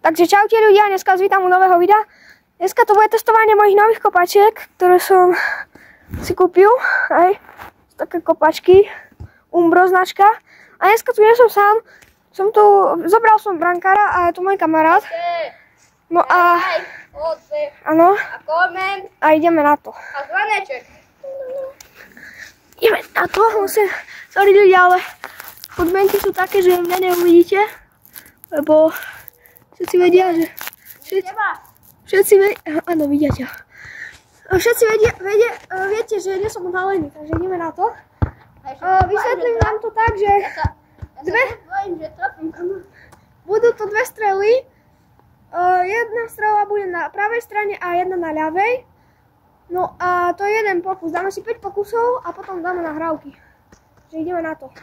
Takže čaute ľudia, dneska vás vítam u nového videa. Dneska to bude testovanie mojich nových kopačiek, ktoré som si kúpil. Aj také kopačky, Umbro značka. A dneska tu nie som sám, zobral som brankára a je tu môj kamarát. No a... Áno. A koment. A ideme na to. A zvaneček. Ideme na to, musím... Sorry ľudia, ale podmienky sú také, že mňa neuvidíte. Lebo všetci vedia, že... Všetci vedia... Áno, vidia ťa. Všetci viete, že nie som odhalený, takže ideme na to. Vysvetlím vám to tak, že... Budú to dve strely. Jedna strela bude na pravej strane a jedna na ľavej. No a to je jeden pokus. Dáme si 5 pokusov a potom dáme nahrávky. Takže ideme na to.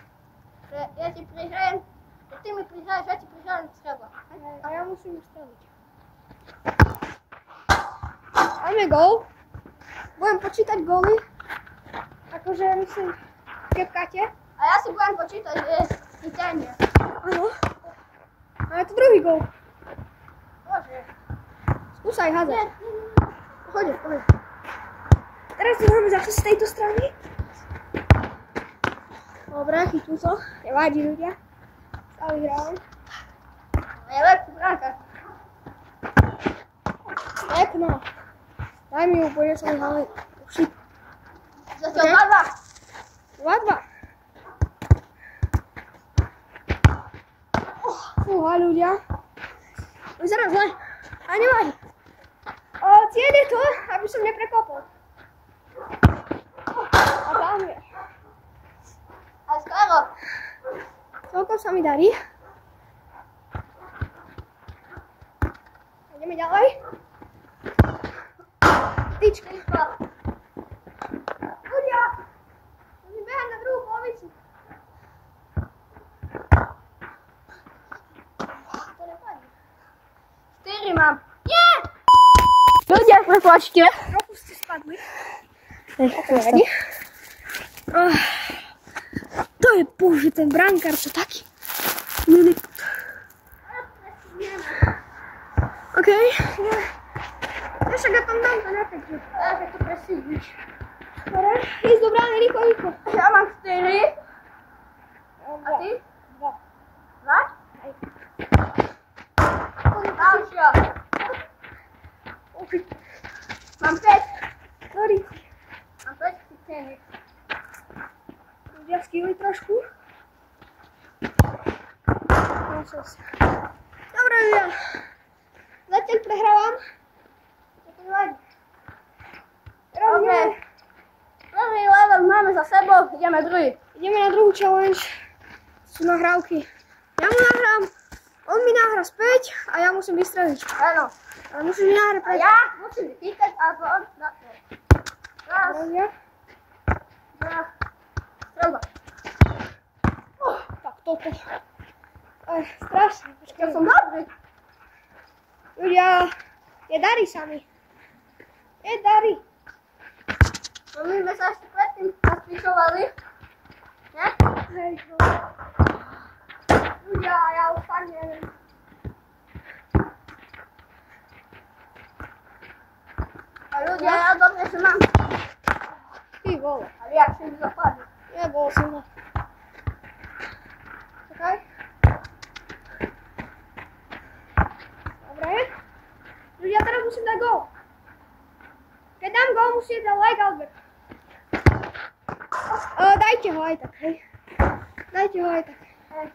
Ja ti prihrajem, ty mi prihraješ, ja ti prihrajem strela. A ja musím streliť. Dajme gól. Budem počítať góly. Akože myslím, kepkáte. A ja si budem počítať, že ti ťahne. Áno. A je to druhý gól. Bože. Skúsaj házať. Poď. Teraz to dáme zase z tejto strany. Dobre, chytú to. Nevadí ľudia. Stále hrávam. Je lepší bránka. Pekno. Daj mi ju, pôjde som hale. Ušiť. Zatiaľ 2-2. 2-2. Fúha ľudia. Vyzerá zle. A nevadí. Cieľ je to, aby som neprekopol. A tam je. A skoro. Celkom sa mi darí. Ideme ďalej. Tyčka. Ľudia. Môžem behať na druhú polovicu. To nepadne. 4 mám. Ľudia, prepáčte. Trochu ste spadli. Nevadí. To je, bože, ten brankár, to taký milý. Okej. Ja však ja tam dám to nepekne. Ja sa to presídliš. Dobre, ísť do brány, rýchlo. Ja mám 4. A ty? 2. 2? Hej. Ďalšia. Mám 5. Sorry. Mám 5 chytených. Ľudia skýli trošku. Dobre, ľudia. Zatiaľ prehrávam. To nevadí. Dobre. Prvý level máme za sebou, ideme druhý. Ideme na druhú challenge. Sú nahrávky. Ja mu nahrám, on mi nahrá späť a ja musím vystreliť. Áno. Ale musím mi nahrať A preč. ja musím vychytať, alebo on napne. Raz, Dobre. 2, strelba. Tak toto. Strašne. Ja som dobrý. Ľudia, je darí sa mi. Je darí. No my sme sa ešte predtým naspičovali. Ne? Hej, no. Ľudia, ja už fakt neviem. A ľudia, ja dobre, že mám. Ty vole. Ale jak si mi zapadli. Nebol som ho. Čakaj. Dobre. Ľudia, teraz musím dať gól. Keď dám gól, musíte dať like, Albert. Dajte ho aj tak, hej. Dajte ho aj tak. Hej.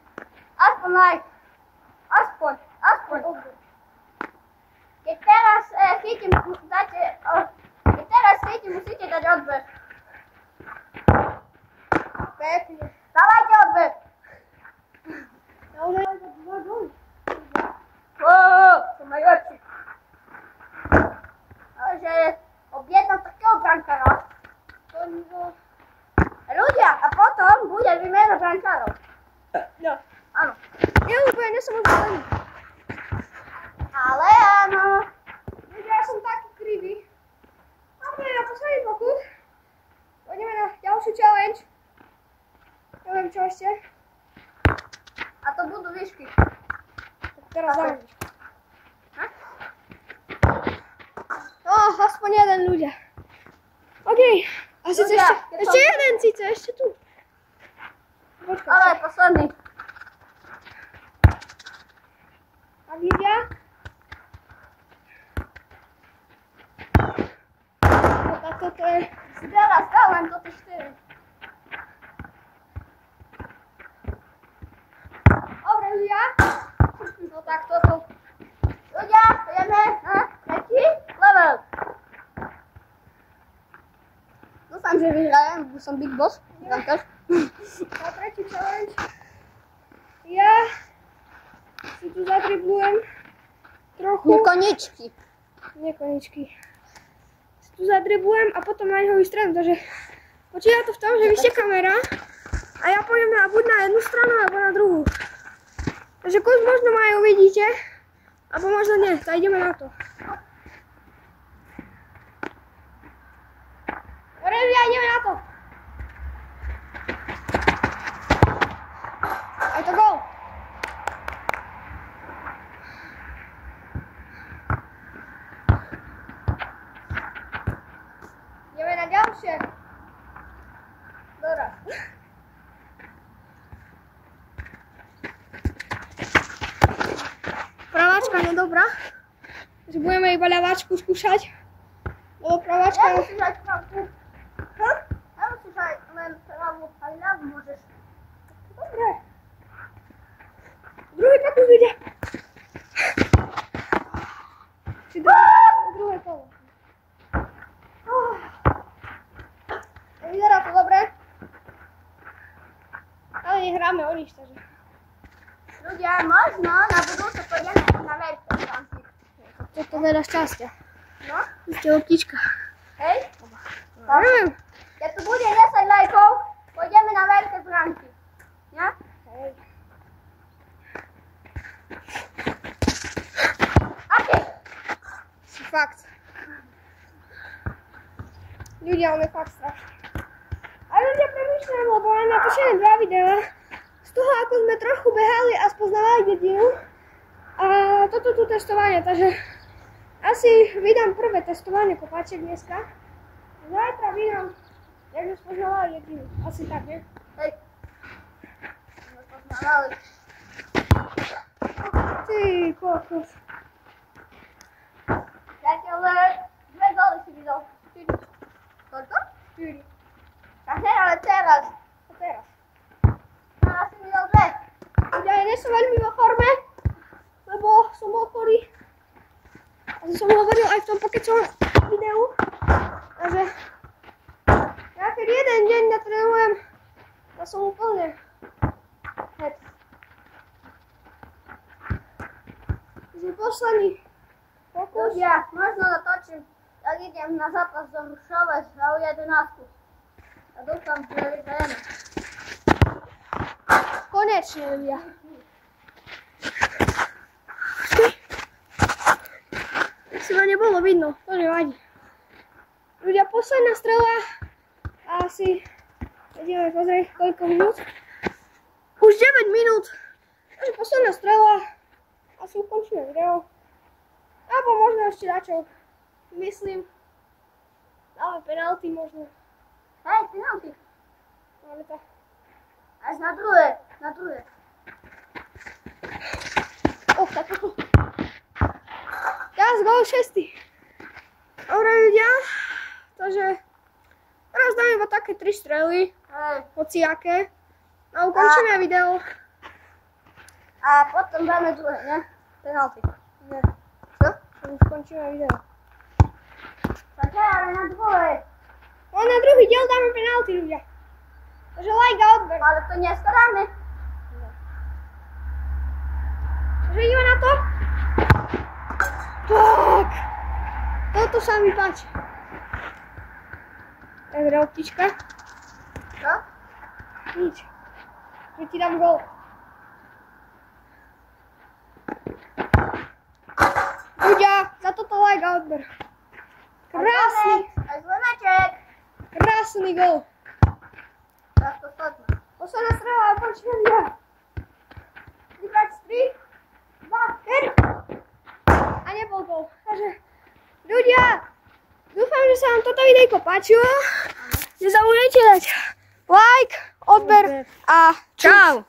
Aspoň like. Aspoň. Keď teraz chytím, musíte dať odber. Pekne. Dávajte odber. Ja už aj za 2 góly. Som najlepší. Ale že objednám takého brankára. Ľudia, a potom bude výmena brankárov. No. Áno. Ja úplne nie som odhalený. Ale áno. Ľudia, ja som taký krivý. Dobre, na posledný pokus. Poďme na ďalšiu challenge. Neviem čo ešte. A myšky. Teraz dáme. Aspoň jeden ľudia. OK. A síce ešte jeden síce, ešte tu. Počkaj. Ale posledný. A vidia? No tak toto je... Teraz len toto 4. Dobre ľudia. No tak toto. Ľudia, ideme na tretí level. Dúfam, že vyhrajem, bo som Big Boss. Na tretí challenge. Ja si tu zadriblujem trochu. Nekoničky. Nekoničky. Si tu zadriblujem a potom na neho vystrelím, takže počíta to v tom, že vyššie kamera a ja pôjdem buď na jednu stranu, alebo na druhú. Takže kus možno ma aj uvidíte, alebo možno nie, tak ideme na to. Dobre, ideme na to. Aj to gól. Ideme na ďalšie. Dobre. Praváčka nedobrá. Takže budeme iba ľaváčku skúšať. Lebo praváčka... Nemusíš aj pravú. Nemusíš aj len pravú, aj ľavú môžeš. Dobre. Druhý pokus ide. Si druhé kolo. Vyzerá to dobre. Ale nehráme o nič, takže... Ľudia, možno na budúce pôjdeme na veľké šanci. Toto veľa šťastia. No? Ste optička. Hej? Neviem. Keď tu bude 10 lajkov, pôjdeme na veľké branky. Ja? Hej. Aký? Fakt. Ľudia, on je fakt strašný. A ľudia premýšľajú, lebo mám natočené 2 videá. Z toho, ako sme trochu behali a spoznávali dedinu. A toto tu testovanie, takže asi vydám prvé testovanie kopačiek dneska. Zajtra vydám, jak sme spoznávali dedinu. Asi tak, nie? Hej. Sme poznávali. Ty kokos. Zatiaľ dve góly si videl. 4. Koľko? 4. Takže, ale teraz. A teraz. Teraz si videl 2. Ja nie som veľmi vo forme, lebo som bol chorý. A som hovoril aj v tom pokecom videu. Takže ja keď jeden deň natrénujem, ja som úplne het. Takže posledný pokus. Ľudia, možno natočím, tak idem na zápas do Hrušovec na U11. A dúfam, že vyhrajeme. Konečne, ľudia. Si ma nebolo vidno, to nevadí. Ľudia, posledná strela. Asi ideme pozrieť koľko minút. Už 9 minút. Takže posledná strela. Asi ukončíme video. Alebo možno ešte dačo. Myslím. Dáme penalty možno. Hej, penalty. Máme to. Až na druhé, na druhé. Tak ako. Teraz gól 6. Dobre ľudia. Takže teraz dáme iba také 3 strely. Hej. Hociaké. A ukončíme video. A potom dáme druhé, ne? Penalty. Nie. Čo? Už končíme video. Tak ale na druhé. No na druhý diel dáme penalty ľudia. Takže like a odber. Ale to dneska dáme. Takže ideme na to. Tak. Toto sa mi páči. Dobre, optička. Čo? Nič. Že ti dám gól. Ľudia, za toto like a odber. Krásny. Aj zvoneček. Krásny gól. Tak to sledme. Posledná strela a končíme video. Vybrať video. Takže ľudia, dúfam, že sa vám toto videjko páčilo. Nezabudnite dať like, odber a čau.